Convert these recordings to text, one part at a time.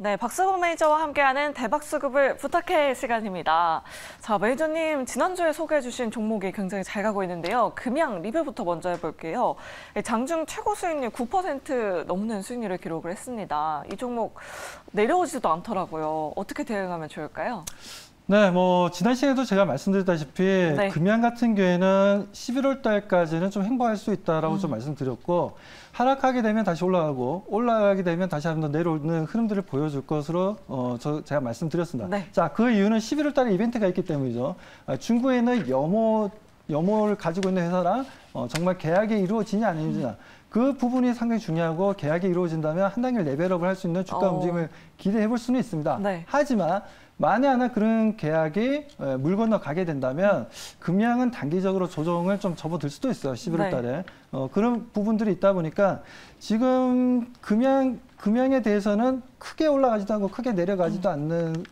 네, 박수범 매니저와 함께하는 대박 수급을 부탁해 시간입니다. 자, 매니저님 지난주에 소개해주신 종목이 굉장히 잘 가고 있는데요. 금양 리뷰부터 먼저 해볼게요. 장중 최고 수익률 9% 넘는 수익률을 기록을 했습니다. 이 종목 내려오지도 않더라고요. 어떻게 대응하면 좋을까요? 네, 지난 시간에도 제가 말씀드렸다시피 네. 금양 같은 경우에는 11월 달까지는 좀 횡보할 수 있다라고 좀 말씀드렸고, 하락하게 되면 다시 올라가고 올라가게 되면 다시 한번 내려오는 흐름들을 보여줄 것으로 제가 말씀드렸습니다. 네. 자, 그 이유는 11월 달에 이벤트가 있기 때문이죠. 중국에 있는 염호를 가지고 있는 회사랑 정말 계약이 이루어지냐 안 이루어지냐. 그 부분이 상당히 중요하고, 계약이 이루어진다면 한 단계 레벨업을 할 수 있는 주가 움직임을 기대해 볼 수는 있습니다. 네. 하지만 만에 하나 그런 계약이 물 건너 가게 된다면 금양은 단기적으로 조정을 좀 접어들 수도 있어요. 11월 달에. 네. 그런 부분들이 있다 보니까 지금 금양에 대해서는 크게 올라가지도 않고 크게 내려가지도 않는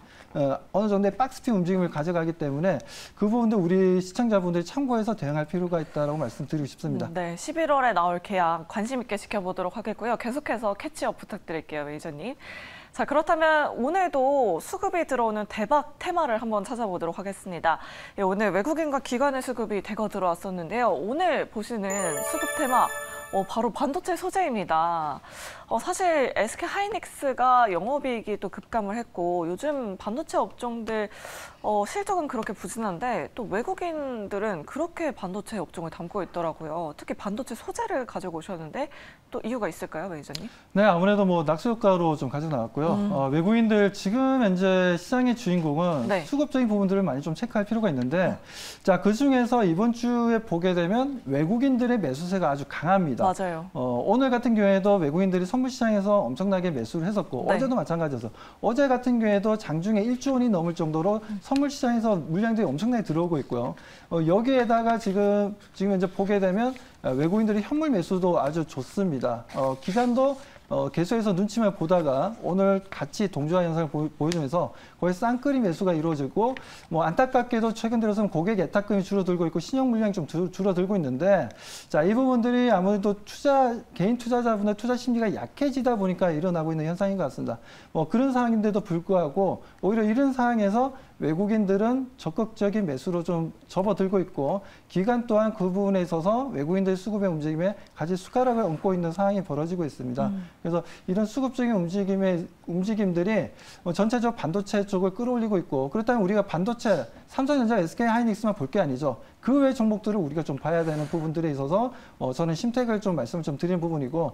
어느 정도의 박스피 움직임을 가져가기 때문에 그 부분도 우리 시청자분들이 참고해서 대응할 필요가 있다고 말씀드리고 싶습니다. 네, 11월에 나올 계약 관심 있게 지켜보도록 하겠고요. 계속해서 캐치업 부탁드릴게요, 매니저님. 자, 그렇다면 오늘도 수급이 들어오는 대박 테마를 한번 찾아보도록 하겠습니다. 예, 오늘 외국인과 기관의 수급이 대거 들어왔었는데요. 오늘 보시는 수급 테마 바로 반도체 소재입니다. 사실 SK 하이닉스가 영업이익이 또 급감을 했고, 요즘 반도체 업종들 실적은 그렇게 부진한데 또 외국인들은 그렇게 반도체 업종을 담고 있더라고요. 특히 반도체 소재를 가지고 오셨는데 또 이유가 있을까요, 매니저님? 네, 아무래도 낙수 효과로 좀 가져 나왔고요. 외국인들 지금 현재 시장의 주인공은 네. 수급적인 부분들을 많이 좀 체크할 필요가 있는데, 자, 그 중에서 이번 주에 보게 되면 외국인들의 매수세가 아주 강합니다. 맞아요. 오늘 같은 경우에도 외국인들이 선물 시장에서 엄청나게 매수를 했었고, 네. 어제도 마찬가지였어. 어제 같은 경우에도 장중에 1조 원이 넘을 정도로 선물 시장에서 물량들이 엄청나게 들어오고 있고요. 여기에다가 지금 이제 보게 되면 외국인들이 현물 매수도 아주 좋습니다. 기관도 계속해서 눈치만 보다가 오늘 같이 동조화 현상을 보여주면서 거의 쌍끌이 매수가 이루어지고, 안타깝게도 최근 들어서는 고객 예탁금이 줄어들고 있고 신용 물량이 좀 줄어들고 있는데, 자, 이 부분들이 아무래도 개인 투자자분의 투자 심리가 약해지다 보니까 일어나고 있는 현상인 것 같습니다. 그런 상황인데도 불구하고 오히려 이런 상황에서 외국인들은 적극적인 매수로 좀 접어들고 있고, 기관 또한 그 부분에 있어서 외국인들 수급의 움직임에 같이 숟가락을 얹고 있는 상황이 벌어지고 있습니다. 그래서 이런 수급적인 움직임들이 전체적 반도체 쪽을 끌어올리고 있고, 그렇다면 우리가 반도체, 삼성전자, SK 하이닉스만 볼 게 아니죠. 그 외 종목들을 우리가 좀 봐야 되는 부분들에 있어서 저는 심택을 좀 말씀을 좀 드리는 부분이고,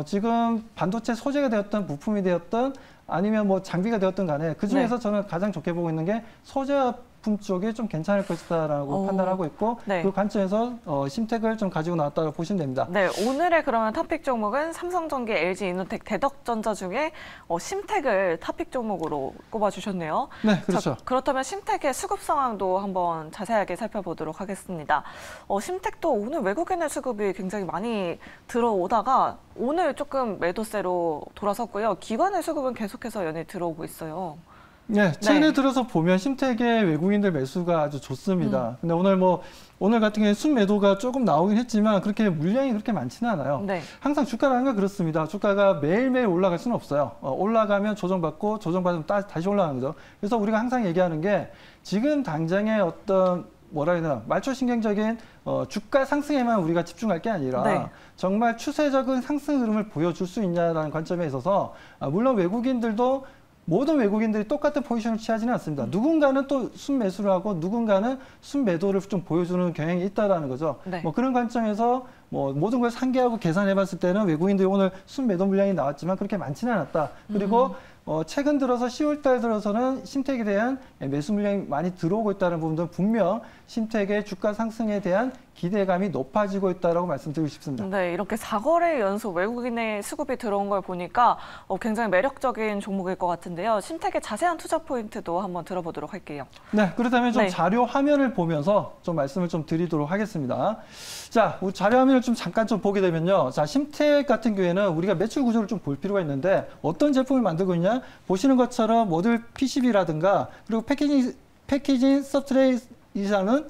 지금 반도체 소재가 되었던 부품이 되었던 아니면 장비가 되었던 간에 그 중에서 네. 저는 가장 좋게 보고 있는 게 소재품 쪽이 좀 괜찮을 것이다라고 판단하고 있고, 네. 그 관점에서 심택을 좀 가지고 나왔다고 보시면 됩니다. 네, 오늘의 그러면 탑픽 종목은 삼성전기, LG이노텍, 대덕전자 중에 심택을 탑픽 종목으로 꼽아주셨네요. 네, 그렇죠. 자, 그렇다면 심택의 수급 상황도 한번 자세하게 살펴보도록 하겠습니다. 심택도 오늘 외국인의 수급이 굉장히 많이 들어오다가 오늘 조금 매도세로 돌아섰고요. 기관의 수급은 계속해서 연일 들어오고 있어요. 네, 최근에 들어서 보면 심택의 외국인들 매수가 아주 좋습니다. 근데 오늘 같은 경우에 순매도가 조금 나오긴 했지만 그렇게 물량이 그렇게 많지는 않아요. 네. 항상 주가라는 건 그렇습니다. 주가가 매일매일 올라갈 수는 없어요. 올라가면 조정받고 조정받으면 다시 올라가는 거죠. 그래서 우리가 항상 얘기하는 게 지금 당장의 어떤 말초신경적인 주가 상승에만 우리가 집중할 게 아니라 네. 정말 추세적인 상승 흐름을 보여줄 수 있냐라는 관점에 있어서 물론 외국인들도 모든 외국인들이 똑같은 포지션을 취하지는 않습니다. 누군가는 또 순매수를 하고 누군가는 순매도를 좀 보여주는 경향이 있다라는 거죠. 네. 그런 관점에서 모든 걸 상계하고 계산해 봤을 때는 외국인들이 오늘 순매도 물량이 나왔지만 그렇게 많지는 않았다. 그리고 최근 들어서 10월 달 들어서는 심택에 대한 매수 물량이 많이 들어오고 있다는 부분도 분명 심택의 주가 상승에 대한 기대감이 높아지고 있다고 말씀드리고 싶습니다. 네, 이렇게 4거래 연속 외국인의 수급이 들어온 걸 보니까 굉장히 매력적인 종목일 것 같은데요. 심택의 자세한 투자 포인트도 한번 들어보도록 할게요. 네, 그렇다면 좀 자료 화면을 보면서 좀 말씀을 좀 드리도록 하겠습니다. 자, 우리 자료 화면을 좀 잠깐 좀 보게 되면요. 자, 심택 같은 경우에는 우리가 매출 구조를 좀 볼 필요가 있는데 어떤 제품을 만들고 있냐? 보시는 것처럼 모듈 PCB라든가 그리고 패키징 서브스트레이트 이상은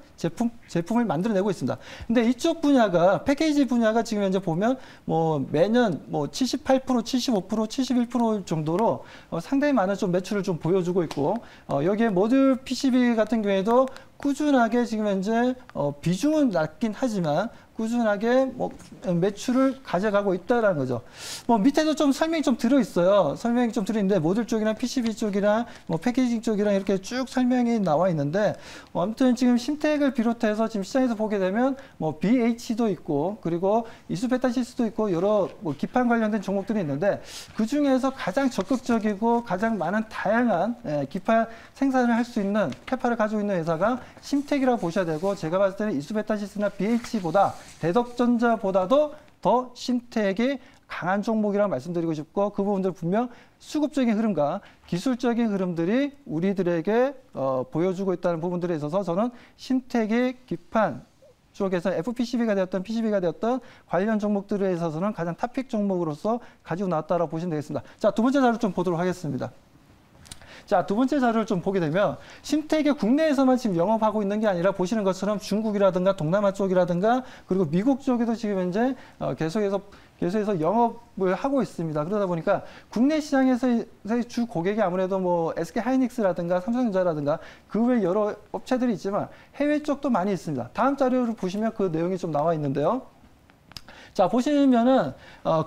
제품을 만들어내고 있습니다. 근데 이쪽 분야가 패키지 분야가 지금 현재 보면 뭐 매년 뭐 78%, 75%, 71% 정도로 상당히 많은 좀 매출을 좀 보여주고 있고 여기에 모듈 PCB 같은 경우에도 꾸준하게 지금 현재 비중은 낮긴 하지만 꾸준하게 뭐 매출을 가져가고 있다라는 거죠. 뭐 밑에도 좀 설명이 좀 들어 있어요. 설명이 좀 들어 있는데 모듈 쪽이랑 PCB 쪽이랑 뭐 패키징 쪽이랑 이렇게 쭉 설명이 나와 있는데 아무튼 지금 심텍을 비롯해서 지금 시장에서 보게 되면 뭐 BH도 있고 그리고 이수베타시스도 있고 여러 뭐 기판 관련된 종목들이 있는데 그 중에서 가장 적극적이고 가장 많은 다양한 기판 생산을 할 수 있는 캐파를 가지고 있는 회사가 심텍이라고 보셔야 되고 제가 봤을 때는 이수베타시스나 BH보다 대덕전자보다도 더 심텍이 강한 종목이라고 말씀드리고 싶고 그 부분들 분명 수급적인 흐름과 기술적인 흐름들이 우리들에게 보여주고 있다는 부분들에 있어서 저는 심텍이 기판 쪽에서 FPCB가 되었던 PCB가 되었던 관련 종목들에 있어서는 가장 탑픽 종목으로서 가지고 나왔다고 보시면 되겠습니다. 자, 두 번째 자료 좀 보도록 하겠습니다. 자, 두 번째 자료를 좀 보게 되면 심텍이 국내에서만 지금 영업하고 있는 게 아니라 보시는 것처럼 중국이라든가 동남아 쪽이라든가 그리고 미국 쪽에도 지금 현재 계속해서 영업을 하고 있습니다. 그러다 보니까 국내 시장에서의 주 고객이 아무래도 뭐 SK하이닉스라든가 삼성전자라든가 그 외 여러 업체들이 있지만 해외 쪽도 많이 있습니다. 다음 자료를 보시면 그 내용이 좀 나와 있는데요. 자, 보시면은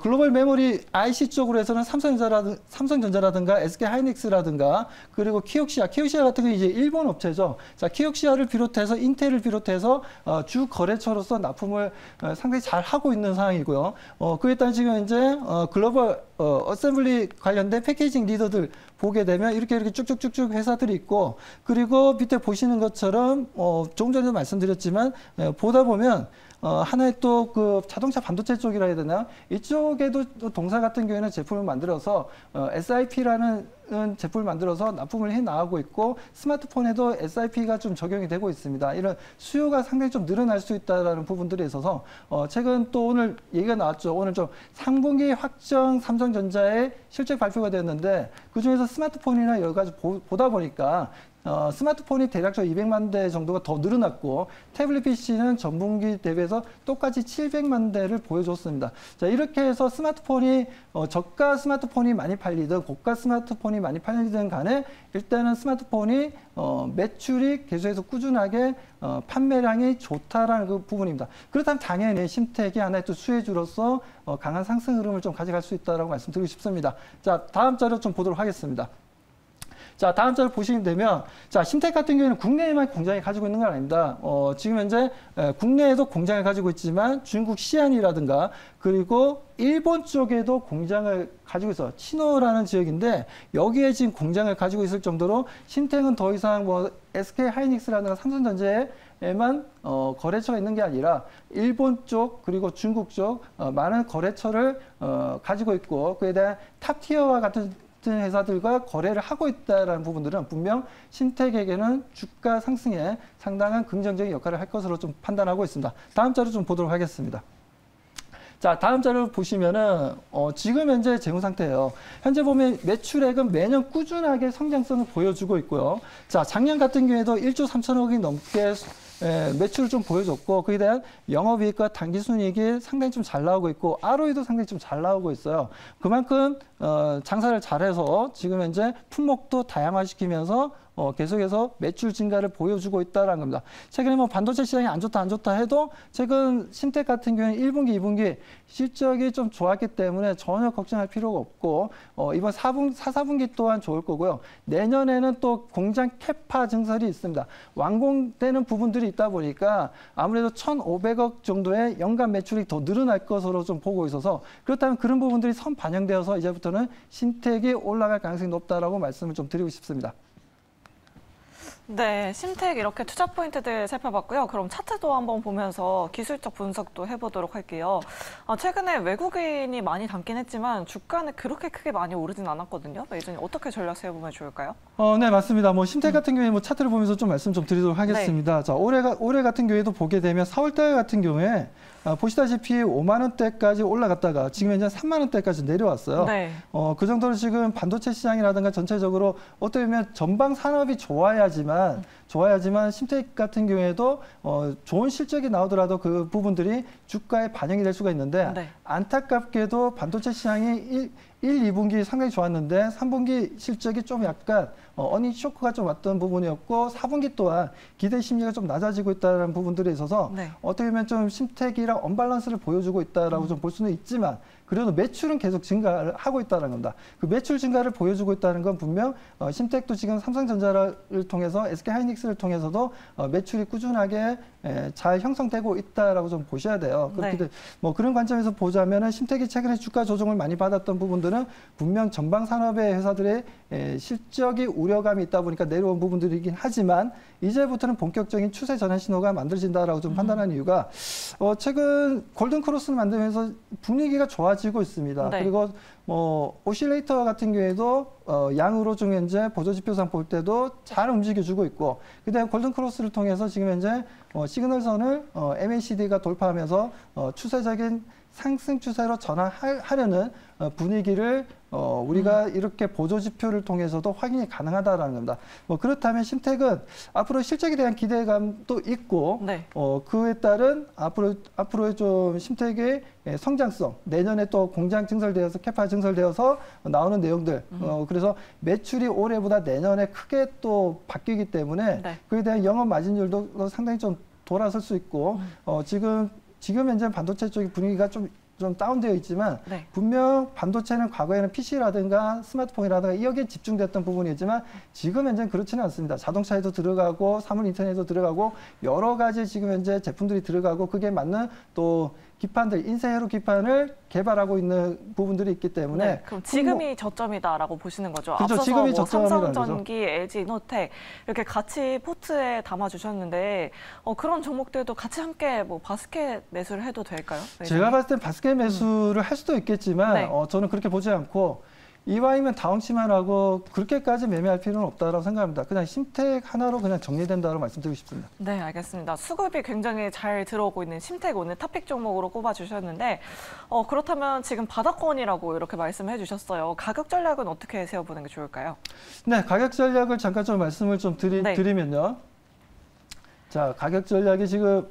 글로벌 메모리 IC 쪽으로 해서는 삼성전자라든가 SK하이닉스라든가 그리고 키옥시아 같은 건 이제 일본 업체죠. 자, 키옥시아를 비롯해서 인텔을 비롯해서 주 거래처로서 납품을 상당히 잘 하고 있는 상황이고요. 그에 따라 지금 이제 글로벌 어셈블리 관련된 패키징 리더들 보게 되면 이렇게 쭉쭉쭉쭉 회사들이 있고 그리고 밑에 보시는 것처럼 조금 전에도 말씀드렸지만 보다 보면 하나의 또 그 자동차 반도체 쪽이라 해야 되나? 이쪽에도 동사 같은 경우에는 제품을 만들어서 SIP라는 제품을 만들어서 납품을 해 나가고 있고 스마트폰에도 SIP가 좀 적용이 되고 있습니다. 이런 수요가 상당히 좀 늘어날 수 있다는 부분들이 있어서 최근 또 오늘 얘기가 나왔죠. 오늘 좀 3분기 확정 삼성전자의 실적 발표가 됐는데 그중에서 스마트폰이나 여러 가지 보다 보니까 스마트폰이 대략적으로 200만 대 정도가 더 늘어났고 태블릿 PC는 전분기 대비해서 똑같이 700만 대를 보여줬습니다. 자, 이렇게 해서 스마트폰이 저가 스마트폰이 많이 팔리든 고가 스마트폰이 많이 팔리든 간에 일단은 스마트폰이 매출이 계속해서 꾸준하게 판매량이 좋다라는 그 부분입니다. 그렇다면 당연히 심텍이 하나의 또 수혜주로서 강한 상승 흐름을 좀 가져갈 수 있다라고 말씀드리고 싶습니다. 자, 다음 자료 좀 보도록 하겠습니다. 자, 다음 자료 보시면 되면, 자, 심텍 같은 경우에는 국내에만 공장을 가지고 있는 건 아닙니다. 지금 현재 국내에도 공장을 가지고 있지만 중국 시안이라든가 그리고 일본 쪽에도 공장을 가지고 있어요. 치노라는 지역인데 여기에 지금 공장을 가지고 있을 정도로 심텍은 더 이상 뭐 SK하이닉스라든가 삼성전자에만 거래처가 있는 게 아니라 일본 쪽 그리고 중국 쪽 많은 거래처를 가지고 있고 그에 대한 탑티어와 같은 회사들과 거래를 하고 있다는 부분들은 분명 심텍에게는 주가 상승에 상당한 긍정적인 역할을 할 것으로 좀 판단하고 있습니다. 다음 자료 좀 보도록 하겠습니다. 자, 다음 자료를 보시면은 지금 현재 재무 상태예요. 현재 보면 매출액은 매년 꾸준하게 성장성을 보여주고 있고요. 자, 작년 같은 경우에도 1조 3천억이 넘게 매출을 좀 보여줬고 그에 대한 영업이익과 당기순이익이 상당히 좀 잘 나오고 있고 ROE도 상당히 좀 잘 나오고 있어요. 그만큼 장사를 잘해서 지금 현재 품목도 다양화시키면서 계속해서 매출 증가를 보여주고 있다는 겁니다. 최근에 뭐 반도체 시장이 안 좋다 해도 최근 심텍 같은 경우는 1분기, 2분기 실적이 좀 좋았기 때문에 전혀 걱정할 필요가 없고 이번 4분기 또한 좋을 거고요. 내년에는 또 공장 캐파 증설이 있습니다. 완공되는 부분들이 있다 보니까 아무래도 1,500억 정도의 연간 매출이 더 늘어날 것으로 좀 보고 있어서 그렇다면 그런 부분들이 선 반영되어서 이제부터는 심텍이 올라갈 가능성이 높다라고 말씀을 좀 드리고 싶습니다. 네, 심텍 이렇게 투자 포인트들 살펴봤고요. 그럼 차트도 한번 보면서 기술적 분석도 해보도록 할게요. 최근에 외국인이 많이 담긴 했지만 주가는 그렇게 크게 많이 오르진 않았거든요. 매니저님 어떻게 전략 세워보면 좋을까요? 네, 맞습니다. 뭐 심텍 같은 경우에 뭐 차트를 보면서 좀 말씀 좀 드리도록 하겠습니다. 네. 자, 올해 같은 경우에도 보게 되면 4월달 같은 경우에 보시다시피 5만 원대까지 올라갔다가 지금 현재 3만 원대까지 내려왔어요. 네. 그 정도로 지금 반도체 시장이라든가 전체적으로 어떻게 보면 전방 산업이 좋아야지만 좋아야지만 심택 같은 경우에도 좋은 실적이 나오더라도 그 부분들이 주가에 반영이 될 수가 있는데 네. 안타깝게도 반도체 시장이 2분기 상당히 좋았는데 3분기 실적이 좀 약간 어닝 쇼크가 좀 왔던 부분이었고 4분기 또한 기대 심리가 좀 낮아지고 있다는 부분들에 있어서 네. 어떻게 보면 좀 심택이랑 언밸런스를 보여주고 있다라고 좀 볼 수는 있지만 그래도 매출은 계속 증가를 하고 있다는 겁니다. 그 매출 증가를 보여주고 있다는 건 분명 심택도 지금 삼성전자를 통해서 SK하이닉스를 통해서도 매출이 꾸준하게 잘 형성되고 있다라고 좀 보셔야 돼요. 그렇게 네. 뭐 그런 관점에서 보자면은 심택이 최근에 주가 조정을 많이 받았던 부분들은 분명 전방 산업의 회사들의 실적이 우려감이 있다 보니까 내려온 부분들이긴 하지만 이제부터는 본격적인 추세 전환 신호가 만들어진다라고 좀 판단하는 이유가 최근 골든 크로스를 만들면서 분위기가 좋아지고 있습니다. 네. 그리고 뭐 오실레이터 같은 경우에도 양으로 좀 현재 보조지표상 볼 때도 잘 움직여주고 있고 그다음에 골든 크로스를 통해서 지금 현재 시그널선을 MACD가 돌파하면서 추세적인 상승 추세로 전환하려는 분위기를 우리가 이렇게 보조지표를 통해서도 확인이 가능하다라는 겁니다. 뭐 그렇다면 심택은 앞으로 실적에 대한 기대감도 있고 네. 그에 따른 앞으로의 좀 심택의 성장성 내년에 또 공장 증설되어서 캐파 증설되어서 나오는 내용들 그래서 매출이 올해보다 내년에 크게 또 바뀌기 때문에 네. 그에 대한 영업 마진율도 상당히 좀 돌아설 수 있고 지금 현재 반도체 쪽의 분위기가 좀 다운되어 있지만 네. 분명 반도체는 과거에는 PC라든가 스마트폰이라든가 여기에 집중됐던 부분이지만 지금 현재는 그렇지는 않습니다. 자동차에도 들어가고 사물 인터넷에도 들어가고 여러 가지 지금 현재 제품들이 들어가고 그게 맞는 또 기판들, 인쇄회로 기판을 개발하고 있는 부분들이 있기 때문에 네, 그럼 지금이 저점이다라고 보시는 거죠. 그렇죠. 앞서서 지금이 뭐 저점이라는 삼성전기, LG 이노텍 이렇게 같이 포트에 담아주셨는데 그런 종목들도 같이 함께 뭐 바스켓 매수를 해도 될까요? 네, 제가 봤을 땐 바스켓 매수를 할 수도 있겠지만 네. 저는 그렇게 보지 않고 이왕이면 다운치만 하고 그렇게까지 매매할 필요는 없다고 생각합니다. 그냥 심택 하나로 그냥 정리된다고 말씀드리고 싶습니다. 네, 알겠습니다. 수급이 굉장히 잘 들어오고 있는 심택 오늘 탑픽 종목으로 꼽아주셨는데 그렇다면 지금 바닥권이라고 이렇게 말씀해 주셨어요. 가격 전략은 어떻게 세워보는 게 좋을까요? 네, 가격 전략을 잠깐 좀 말씀을 좀 네. 드리면요. 자, 가격 전략이 지금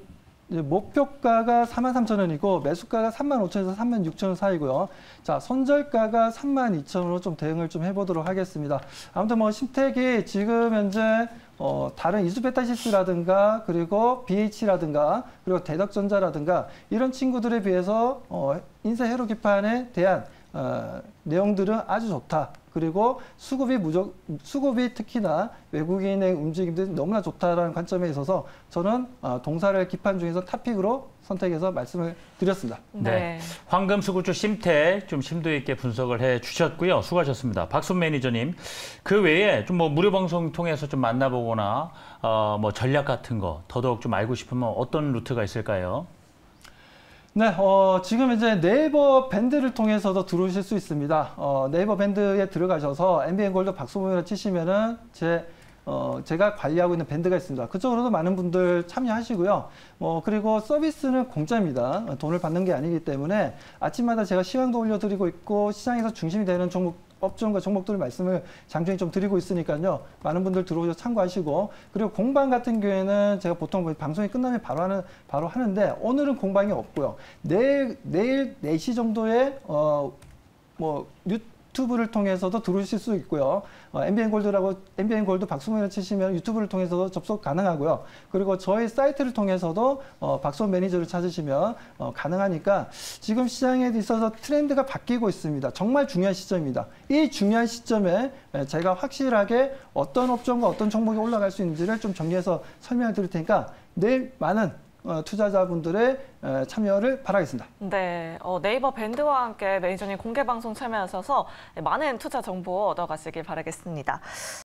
이제 목표가가 43,000원이고 매수가가 35,000원에서 36,000원 사이고요. 자, 손절가가 32,000원으로 좀 대응을 좀 해보도록 하겠습니다. 아무튼 뭐 심택이 지금 현재 다른 이수베타시스라든가 그리고 BH라든가 그리고 대덕전자라든가 이런 친구들에 비해서 인쇄 회로 기판에 대한 내용들은 아주 좋다. 그리고 수급이 특히나 외국인의 움직임들이 너무나 좋다라는 관점에 있어서 저는 동사를 기판 중에서 탑픽으로 선택해서 말씀을 드렸습니다. 네. 황금수구주 심택 좀 심도 있게 분석을 해 주셨고요. 수고하셨습니다. 박순 매니저님. 그 외에 좀 뭐 무료 방송 통해서 좀 만나보거나 뭐 전략 같은 거 더더욱 좀 알고 싶으면 어떤 루트가 있을까요? 네, 지금 이제 네이버 밴드를 통해서도 들어오실 수 있습니다. 네이버 밴드에 들어가셔서 MBN 골드 박수봉이라 치시면은 제가 관리하고 있는 밴드가 있습니다. 그쪽으로도 많은 분들 참여하시고요. 그리고 서비스는 공짜입니다. 돈을 받는 게 아니기 때문에 아침마다 제가 시황도 올려드리고 있고 시장에서 중심이 되는 업종과 종목들 말씀을 장중에 좀 드리고 있으니까요. 많은 분들 들어오셔서 참고하시고 그리고 공방 같은 경우에는 제가 보통 방송이 끝나면 바로 하는데 오늘은 공방이 없고요. 내일 4시 정도에 유튜브를 통해서도 들어오실 수 있고요. MBN 골드 박수봉이라 치시면 유튜브를 통해서도 접속 가능하고요. 그리고 저희 사이트를 통해서도 박수봉 매니저를 찾으시면 가능하니까 지금 시장에 있어서 트렌드가 바뀌고 있습니다. 정말 중요한 시점입니다. 이 중요한 시점에 제가 확실하게 어떤 업종과 어떤 종목이 올라갈 수 있는지를 좀 정리해서 설명을 드릴 테니까 내일 많은 투자자분들의 참여를 바라겠습니다. 네, 네이버 밴드와 함께 매니저님 공개 방송 참여하셔서 많은 투자 정보 얻어가시길 바라겠습니다.